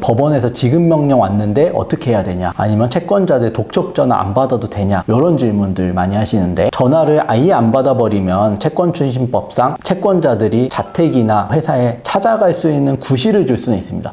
법원에서 지급명령 왔는데 어떻게 해야 되냐, 아니면 채권자들 독촉 전화 안 받아도 되냐, 이런 질문들 많이 하시는데, 전화를 아예 안 받아버리면 채권추신법상 채권자들이 자택이나 회사에 찾아갈 수 있는 구실을 줄 수는 있습니다.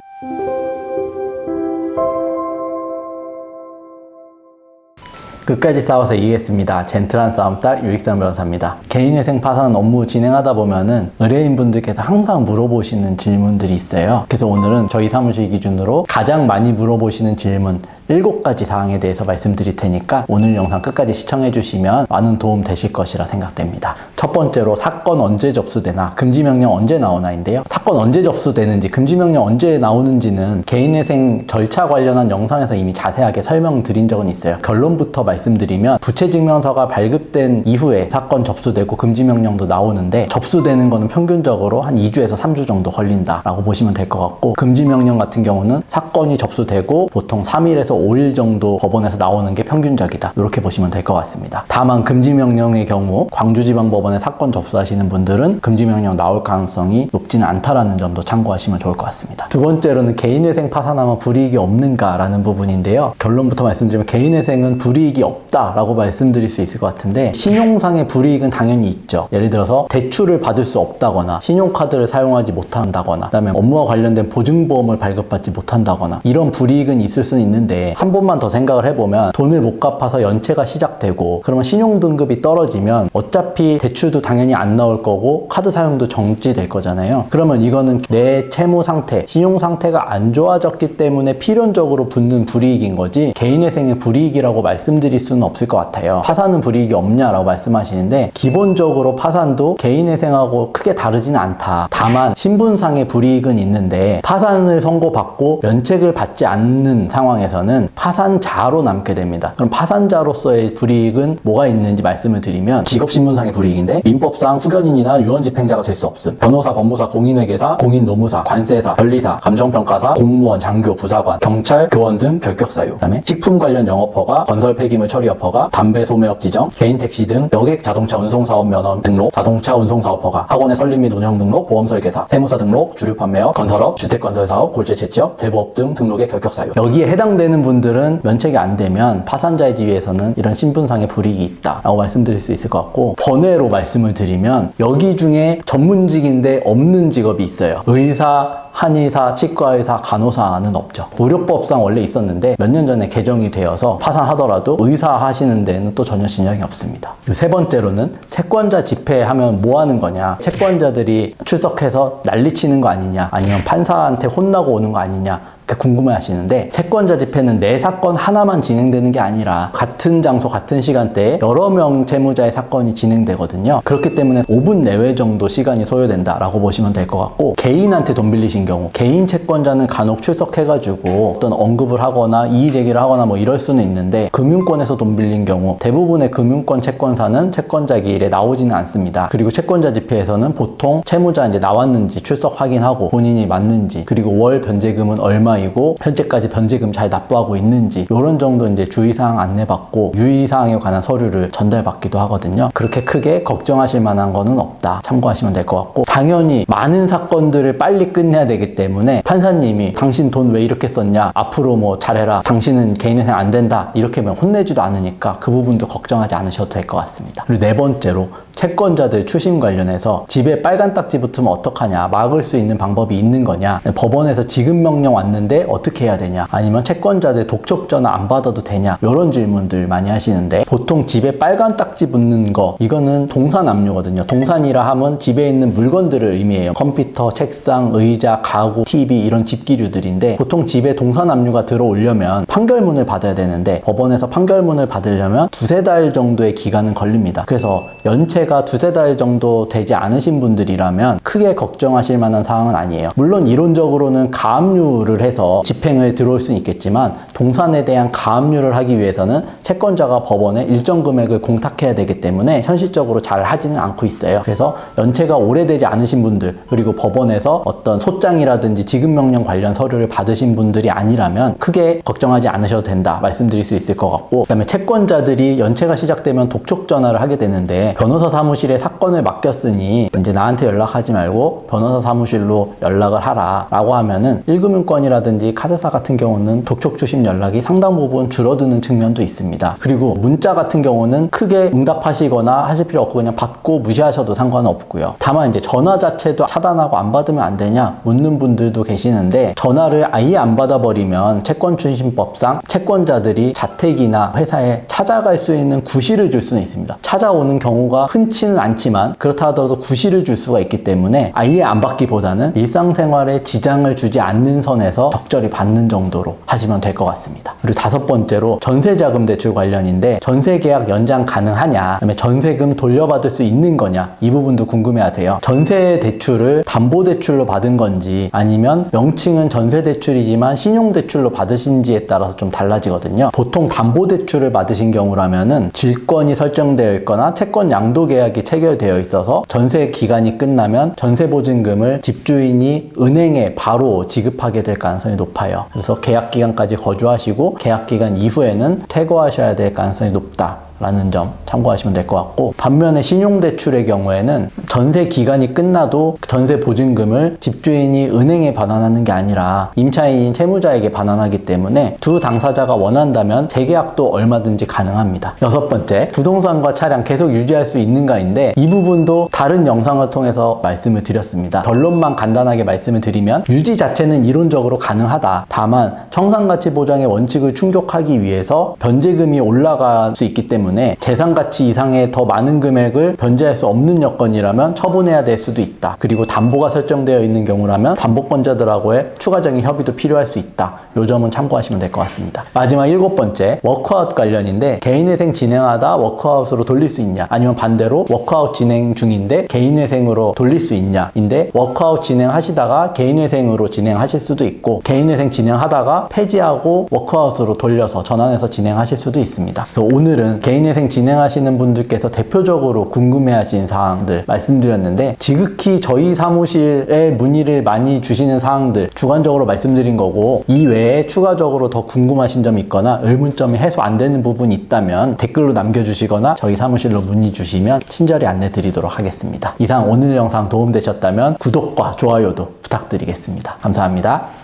끝까지 싸워서 이기겠습니다. 젠틀한 싸움딸 유익상 변호사입니다. 개인회생 파산 업무 진행하다 보면은 의뢰인분들께서 항상 물어보시는 질문들이 있어요. 그래서 오늘은 저희 사무실 기준으로 가장 많이 물어보시는 질문 7가지 사항에 대해서 말씀드릴 테니까 오늘 영상 끝까지 시청해 주시면 많은 도움 되실 것이라 생각됩니다. 첫 번째로 사건 언제 접수되나, 금지명령 언제 나오나인데요. 사건 언제 접수되는지, 금지명령 언제 나오는지는 개인회생 절차 관련한 영상에서 이미 자세하게 설명드린 적은 있어요. 결론부터 말씀드리면 부채증명서가 발급된 이후에 사건 접수되고 금지명령도 나오는데, 접수되는 거는 평균적으로 한 2주에서 3주 정도 걸린다라고 보시면 될 것 같고, 금지명령 같은 경우는 사건이 접수되고 보통 3일에서 5일 정도 법원에서 나오는 게 평균적이다, 이렇게 보시면 될 것 같습니다. 다만 금지명령의 경우 광주지방법원에 사건 접수하시는 분들은 금지명령 나올 가능성이 높지는 않다라는 점도 참고하시면 좋을 것 같습니다. 두 번째로는 개인회생 파산하면 불이익이 없는가라는 부분인데요. 결론부터 말씀드리면 개인회생은 불이익이 없다라고 말씀드릴 수 있을 것 같은데, 신용상의 불이익은 당연히 있죠. 예를 들어서 대출을 받을 수 없다거나, 신용카드를 사용하지 못한다거나, 그다음에 업무와 관련된 보증보험을 발급받지 못한다거나, 이런 불이익은 있을 수는 있는데, 한 번만 더 생각을 해보면 돈을 못 갚아서 연체가 시작되고, 그러면 신용등급이 떨어지면 어차피 대출도 당연히 안 나올 거고 카드 사용도 정지될 거잖아요. 그러면 이거는 내 채무 상태, 신용 상태가 안 좋아졌기 때문에 필연적으로 붙는 불이익인 거지, 개인회생의 불이익이라고 말씀드릴 수는 없을 것 같아요. 파산은 불이익이 없냐라고 말씀하시는데, 기본적으로 파산도 개인회생하고 크게 다르지는 않다. 다만 신분상의 불이익은 있는데, 파산을 선고받고 면책을 받지 않는 상황에서는 파산자로 남게 됩니다. 그럼 파산자로서의 불이익은 뭐가 있는지 말씀을 드리면, 직업신분상의 불이익인데 민법상 후견인이나 유언집행자가 될 수 없음. 변호사, 법무사, 공인회계사, 공인노무사, 관세사, 변리사, 감정평가사, 공무원, 장교, 부사관, 경찰, 교원 등 결격사유, 그다음에 식품 관련 영업허가, 건설 폐기물 처리업 허가, 담배 소매업 지정, 개인 택시 등 여객 자동차 운송사업 면허 등록, 자동차 운송사업 허가, 학원의 설립 및 운영 등록, 보험 설계사, 세무사 등록, 주류 판매업, 건설업, 주택건설사업, 골재 채취업, 대부업 등 등록의 결격사유. 여기에 해당되는 분들은 면책이 안 되면 파산자의 지위에서는 이런 신분상의 불이익이 있다라고 말씀드릴 수 있을 것 같고, 번외로 말씀을 드리면 여기 중에 전문직인데 없는 직업이 있어요. 의사, 한의사, 치과의사, 간호사는 없죠. 의료법상 원래 있었는데 몇 년 전에 개정이 되어서 파산하더라도 의사 하시는 데는 또 전혀 진영이 없습니다. 세 번째로는 채권자 집회하면 뭐 하는 거냐, 채권자들이 출석해서 난리치는 거 아니냐, 아니면 판사한테 혼나고 오는 거 아니냐, 궁금해 하시는데, 채권자 집회는 내 사건 하나만 진행되는 게 아니라 같은 장소 같은 시간대에 여러 명 채무자의 사건이 진행되거든요. 그렇기 때문에 5분 내외 정도 시간이 소요된다라고 보시면 될 것 같고, 개인한테 돈 빌리신 경우, 개인 채권자는 간혹 출석해가지고 어떤 언급을 하거나 이의 제기를 하거나 뭐 이럴 수는 있는데, 금융권에서 돈 빌린 경우 대부분의 금융권 채권사는 채권자 기일에 나오지는 않습니다. 그리고 채권자 집회에서는 보통 채무자 이제 나왔는지 출석 확인하고 본인이 맞는지, 그리고 월 변제금은 얼마 이고 현재까지 변제금 잘 납부하고 있는지, 이런 정도 이제 주의사항 안내받고 유의사항에 관한 서류를 전달받기도 하거든요. 그렇게 크게 걱정하실 만한 거는 없다, 참고하시면 될 것 같고, 당연히 많은 사건들을 빨리 끝내야 되기 때문에 판사님이 당신 돈 왜 이렇게 썼냐, 앞으로 뭐 잘해라, 당신은 개인회생 안 된다, 이렇게 하면 혼내지도 않으니까 그 부분도 걱정하지 않으셔도 될 것 같습니다. 그리고 네 번째로 채권자들 추심 관련해서 집에 빨간 딱지 붙으면 어떡하냐, 막을 수 있는 방법이 있는 거냐, 법원에서 지급명령 왔는데 어떻게 해야 되냐, 아니면 채권자들 독촉 전화 안 받아도 되냐, 이런 질문들 많이 하시는데, 보통 집에 빨간 딱지 붙는 거, 이거는 동산압류거든요. 동산이라 하면 집에 있는 물건들을 의미해요. 컴퓨터, 책상, 의자, 가구, TV, 이런 집기류들인데, 보통 집에 동산압류가 들어오려면 판결문을 받아야 되는데, 법원에서 판결문을 받으려면 2-3달 정도의 기간은 걸립니다. 그래서 연체가 2-3달 정도 되지 않으신 분들이라면 크게 걱정하실 만한 사항은 아니에요. 물론 이론적으로는 가압류를 해서 집행을 들어올 수는 있겠지만, 동산에 대한 가압류를 하기 위해서는 채권자가 법원에 일정 금액을 공탁해야 되기 때문에 현실적으로 잘 하지는 않고 있어요. 그래서 연체가 오래되지 않으신 분들, 그리고 법원에서 어떤 소장이라든지 지급명령 관련 서류를 받으신 분들이 아니라면 크게 걱정하지 않으셔도 된다 말씀드릴 수 있을 것 같고, 그 다음에 채권자들이 연체가 시작되면 독촉 전화를 하게 되는데, 변호사 사무실에 사건을 맡겼으니 이제 나한테 연락하지 말고 변호사 사무실로 연락을 하라 라고 하면은 1금융권이라든지 카드사 같은 경우는 독촉 주심 연락이 상당 부분 줄어드는 측면도 있습니다. 그리고 문자 같은 경우는 크게 응답하시거나 하실 필요 없고 그냥 받고 무시하셔도 상관없고요. 다만 이제 전화 자체도 차단하고 안 받으면 안 되냐 묻는 분들도 계시는데, 전화를 아예 안 받아버리면 채권추심법상 채권자들이 자택이나 회사에 찾아갈 수 있는 구실을 줄 수는 있습니다. 찾아오는 경우가 흔치는 않지만 그렇다 하더라도 구실을 줄 수가 있기 때문에 아예 안 받기보다는 일상생활에 지장을 주지 않는 선에서 적절히 받는 정도로 하시면 될 것 같습니다. 그리고 5번째로 전세자금 대출 관련인데, 전세계약 연장 가능하냐, 그다음에 전세금 돌려받을 수 있는 거냐, 이 부분도 궁금해하세요. 전세 대출을 담보대출로 받은 건지 아니면 명칭은 전세대출이지만 신용대출로 받으신지에 따라서 좀 달라지거든요. 보통 담보대출을 받으신 경우라면은 질권이 설정되어 있거나 채권 양도 계약이 체결되어 있어서 전세 기간이 끝나면 전세보증금을 집주인이 은행에 바로 지급하게 될 가능성이 높아요. 그래서 계약 기간까지 거주하시고 계약 기간 이후에는 퇴거하셔야 될 가능성이 높다 라는 점 참고하시면 될 것 같고, 반면에 신용대출의 경우에는 전세 기간이 끝나도 전세 보증금을 집주인이 은행에 반환하는 게 아니라 임차인인 채무자에게 반환하기 때문에 두 당사자가 원한다면 재계약도 얼마든지 가능합니다. 6번째, 부동산과 차량 계속 유지할 수 있는가인데, 이 부분도 다른 영상을 통해서 말씀을 드렸습니다. 결론만 간단하게 말씀을 드리면 유지 자체는 이론적으로 가능하다. 다만 청산가치 보장의 원칙을 충족하기 위해서 변제금이 올라갈 수 있기 때문에 재산가치 이상의 더 많은 금액을 변제할 수 없는 여건이라면 처분해야 될 수도 있다. 그리고 담보가 설정되어 있는 경우라면 담보권자들하고의 추가적인 협의도 필요할 수 있다. 이 점은 참고하시면 될 것 같습니다. 마지막 7번째, 워크아웃 관련인데, 개인회생 진행하다 워크아웃으로 돌릴 수 있냐, 아니면 반대로 워크아웃 진행 중인데 개인회생으로 돌릴 수 있냐 인데, 워크아웃 진행하시다가 개인회생으로 진행하실 수도 있고, 개인회생 진행하다가 폐지하고 워크아웃으로 돌려서 전환해서 진행하실 수도 있습니다. 그래서 오늘은 개인회생 진행하시는 분들께서 대표적으로 궁금해하신 사항들 말씀드렸는데, 지극히 저희 사무실에 문의를 많이 주시는 사항들 주관적으로 말씀드린 거고, 이 외에 추가적으로 더 궁금하신 점이 있거나 의문점이 해소 안 되는 부분이 있다면 댓글로 남겨주시거나 저희 사무실로 문의 주시면 친절히 안내 드리도록 하겠습니다. 이상 오늘 영상 도움되셨다면 구독과 좋아요도 부탁드리겠습니다. 감사합니다.